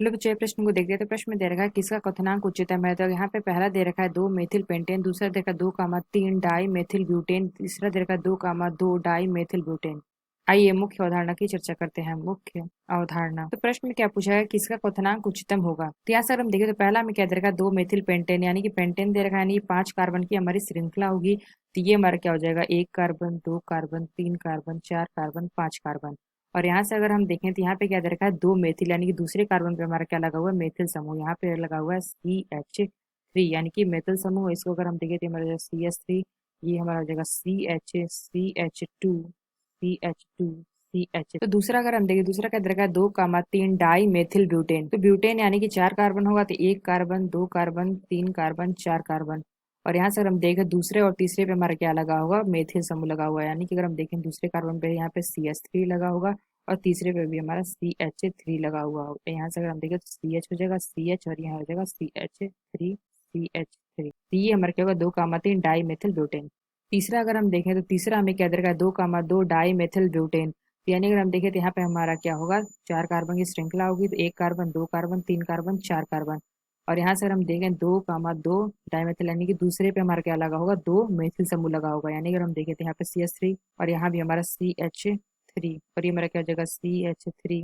चलो बच्चों, प्रश्न को देखते हैं। तो प्रश्न में दे रखा है किसका क्वथनांक उच्चतम है। तो यहाँ पे पहला दे रखा है 2 मेथिल पेंटेन, दूसरा दे रखा है 2,3 डाई मेथिल ब्यूटेन, तीसरा दे रखा है 2,2 डाई मेथिल ब्यूटेन। आइए मुख्य अवधारणा की चर्चा करते हैं। मुख्य अवधारणा। तो प्रश्न में क्या पूछा है, किसका क्वथनांक उच्चतम होगा। तो यहाँ से अगर हम देखें तो पहला में क्या दे रखा है 2 मेथिल पेंटेन, यानी कि पेंटेन दे रखा है, यानी 5 कार्बन की हमारी श्रृंखला होगी। तो ये हमारा क्या हो जाएगा, 1 carbon, 2 carbon, 3 carbon, 4 carbon, 5 carbon. और यहाँ से अगर हम देखें तो यहाँ पे क्या दे रखा है 2 मेथिल, यानी कि दूसरे कार्बन पे हमारा क्या लगा हुआ है, मेथिल समूह। यहाँ पे लगा हुआ है CH3, यानी कि मेथिल समूह। इसको अगर हम देखें तो हमारा CH3, ये हमारा हो जाएगा CH, CH2, CH2, CH। तो दूसरा अगर हम देखें, दूसरा क्या दे रखा है 2,3 डाई मेथिल ब्यूटेन। तो ब्यूटेन यानी कि 4 कार्बन होगा, तो 1 कार्बन, 2 कार्बन, 3 कार्बन, 4 कार्बन। और यहाँ से अगर हम देखें दूसरे और तीसरे पे हमारा क्या लगा होगा, मेथिल समूह लगा हुआ है। यानी कि अगर हम देखें दूसरे कार्बन पे यहाँ पे CH3 लगा होगा, और तीसरे पे भी हमारा CH3 लगा हुआ होगा। यहाँ से अगर हम देखें तो CH हो जाएगा CH, और यहाँ हो जाएगा CH3। ये हमारा क्या होगा 2,3 डाई मेथिल ब्यूटेन। तीसरा अगर हम देखें तो तीसरा हमें क्या दे रखा है 2,2 डाई मेथिल ब्यूटेन। यानी अगर हम देखें तो यहाँ पे हमारा क्या होगा, 4 कार्बन की श्रृंखला होगी। तो 1 कार्बन, 2 कार्बन, 3 कार्बन, 4 कार्बन। और यहाँ से अगर हम देखें 2,2 डाइमेथिल, यानी कि दूसरे पे हमारा क्या लगा होगा, 2 मेथिल समूह लगा होगा। यानी अगर हम देखें तो यहाँ पे CH3, और यहाँ भी हमारा CH3, और ये हमारा क्या हो जाएगा CH3,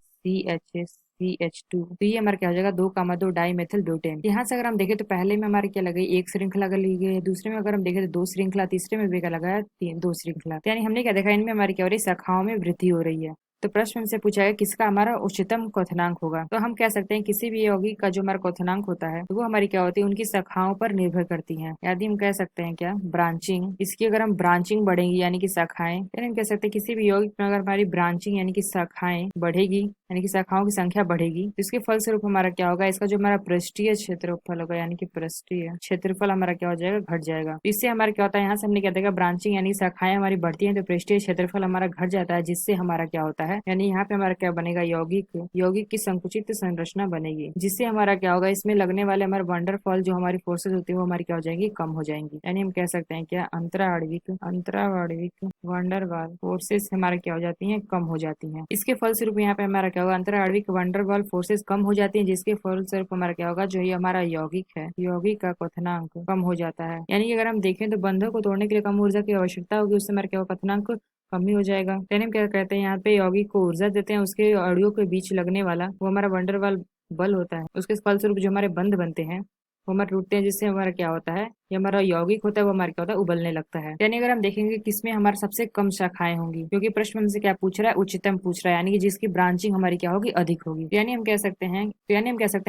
CH2। तो ये हमारा क्या हो जाएगा 2,2 डाई मेथिल ब्यूटेन। यहाँ से अगर हम देखें तो पहले में हमारी क्या लगी, एक श्रृंखला ली गई है। दूसरे में अगर हम देखें तो 2 श्रृंखला, तीसरे में भी क्या लगा है 2 श्रृंखला। तो यानी हमने क्या देखा, इनमें हमारी क्या हो रही है, शाखाओं में वृद्धि हो रही है। तो प्रश्न से पूछा है किसका हमारा उच्चतम क्वथनांक होगा। तो हम कह सकते हैं किसी भी यौगिक का जो हमारा क्वथनांक होता है, तो वो हमारी क्या होती है, उनकी शाखाओं पर निर्भर करती हैं। यदि हम कह सकते हैं क्या, ब्रांचिंग, इसकी अगर हम ब्रांचिंग बढ़ेगी यानी कि शाखाएं, यानी हम कह सकते हैं किसी भी यौगिक में अगर हमारी ब्रांचिंग यानी कि शाखाएं बढ़ेगी, यानी कि शाखाओं की संख्या बढ़ेगी, तो इसके फलस्वरूप हमारा क्या होगा, इसका जो हमारा पृष्ठीय क्षेत्रफल होगा, यानी कि पृष्ठीय क्षेत्रफल हमारा क्या हो जाएगा, घट जाएगा। तो इससे हमारा क्या होता है, यहाँ से हमने क्या देखा, ब्रांचिंग यानी शाखाएं हमारी बढ़ती हैं तो पृष्ठीय क्षेत्रफल हमारा घट जाता है, जिससे हमारा क्या होता है, यानी यहाँ पे हमारा क्या बनेगा, यौगिक यौगिक की संकुचित संरचना बनेगी, जिससे हमारा क्या होगा, इसमें लगने वाले हमारे वंडरफॉल जो हमारी फोर्सेज होती है वो हमारी क्या हो जाएंगी, कम हो जाएंगी। यानी हम कह सकते हैं क्या, अंतराणविक वंडरवाल फोर्सेस हमारे क्या हो जाती हैं, कम हो जाती हैं। इसके फलस्वरूप यहाँ पे हमारा क्या होगा, अंतराणविक वंडरवाल फोर्सेस कम हो जाती हैं, जिसके फलस्वरूप हमारा क्या होगा, जो ये हमारा यौगिक है, यौगिक का क्वथनांक कम हो जाता है। यानी कि अगर हम देखें तो बंधों को तोड़ने के लिए कम ऊर्जा की आवश्यकता होगी, उससे हमारा क्या होगा, क्वथनांक कम ही हो जाएगा। यानी हम क्या कहते हैं, यहाँ पे यौगिक को ऊर्जा देते हैं, उसके अणुओं के बीच लगने वाला वो हमारा वंडरवाल बल होता है। उसके फलस्वरूप जो हमारे बंध बनते हैं वो हमारे टूटते हैं, जिससे हमारा क्या होता है, ये हमारा यौगिक होता है वो हमारा क्या होता है, उबलने लगता है। यानी अगर हम देखेंगे किसमें हमारे सबसे कम शाखाएं होंगी, क्योंकि प्रश्न हमसे क्या पूछ रहा है, उच्चतम पूछ रहा है, यानी कि जिसकी ब्रांचिंग हमारी क्या होगी, अधिक होगी। तो यानी हम कह सकते हैं,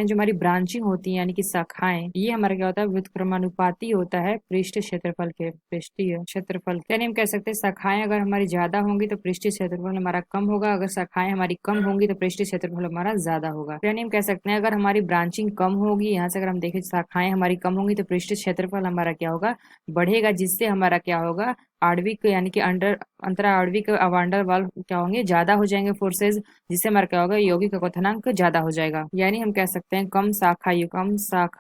जो हमारी ब्रांचिंग होती है यानी कि शाखाएं, ये हमारा क्या होता है, व्युत्क्रमानुपाती होता है पृष्ठ क्षेत्रफल के, पृष्ठीय क्षेत्रफल। यानी हम कह सकते हैं शाखाएं अगर हमारी ज्यादा होंगी तो पृष्ठीय क्षेत्रफल हमारा कम होगा, अगर शाखाएं हमारी कम होंगी तो पृष्ठीय क्षेत्रफल हमारा ज्यादा होगा। यानी हम कह सकते हैं अगर हमारी ब्रांचिंग कम होगी, यहाँ से अगर हम देखें शाखाएं हमारी कम होंगी तो पृष्ठीय क्षेत्रफल हमारा क्या होगा, बढ़ेगा, जिससे हमारा क्या होगा, आणविक यानी कि अंतरा आणविक अवांडर वाल्व क्या होंगे, ज्यादा हो जाएंगे फोर्सेज, जिससे हमारा क्या होगा, यौगिक का क्वथनांक ज्यादा हो जाएगा। यानी हम कह सकते हैं कम शाखा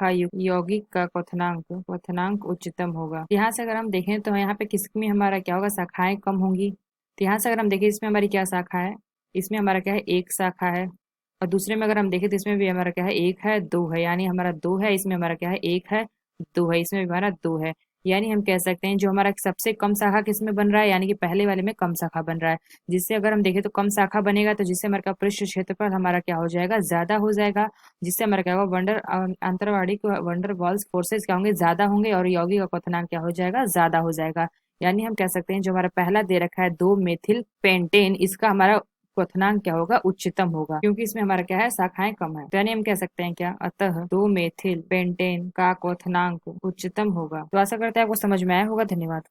युक्त यौगिक का क्वथनांक उच्चतम होगा। यहाँ से अगर हम देखें तो यहाँ पे किसमें हमारा क्या होगा, शाखाएं कम होंगी। तो यहाँ से अगर हम देखें इसमें हमारी क्या शाखा है, इसमें हमारा क्या है, एक शाखा है। और दूसरे में अगर हम देखें तो इसमें भी हमारा क्या है, एक है, दो है। यानी हमारा दो है, इसमें हमारा क्या है, एक है, दो है, इसमें भी हमारा दो है। यानी हम कह सकते हैं जो हमारा सबसे कम शाखा किसमें बन रहा है, यानी कि पहले वाले में कम शाखा बन रहा है, जिससे अगर हम देखें तो कम शाखा बनेगा, तो जिससे हमारा पृष्ठ क्षेत्रफल हमारा क्या हो जाएगा, ज्यादा हो जाएगा, जिससे हमारा क्या होगा, अंतर्वाणिक वंडर वॉल्स फोर्सेस क्या होंगे, ज्यादा होंगे, और यौगिक का क्वथनांक क्या हो जाएगा, ज्यादा हो जाएगा। यानी हम कह सकते हैं जो हमारा पहला दे रखा है 2 मेथिल पेंटेन, इसका हमारा क्वथनांक क्या होगा, उच्चतम होगा, क्योंकि इसमें हमारा क्या है, शाखाएं कम है। तो यानी हम कह सकते हैं क्या, अतः 2 मेथिल पेंटेन का क्वथनांक उच्चतम होगा। तो आशा करते हैं आपको समझ में आया होगा। धन्यवाद।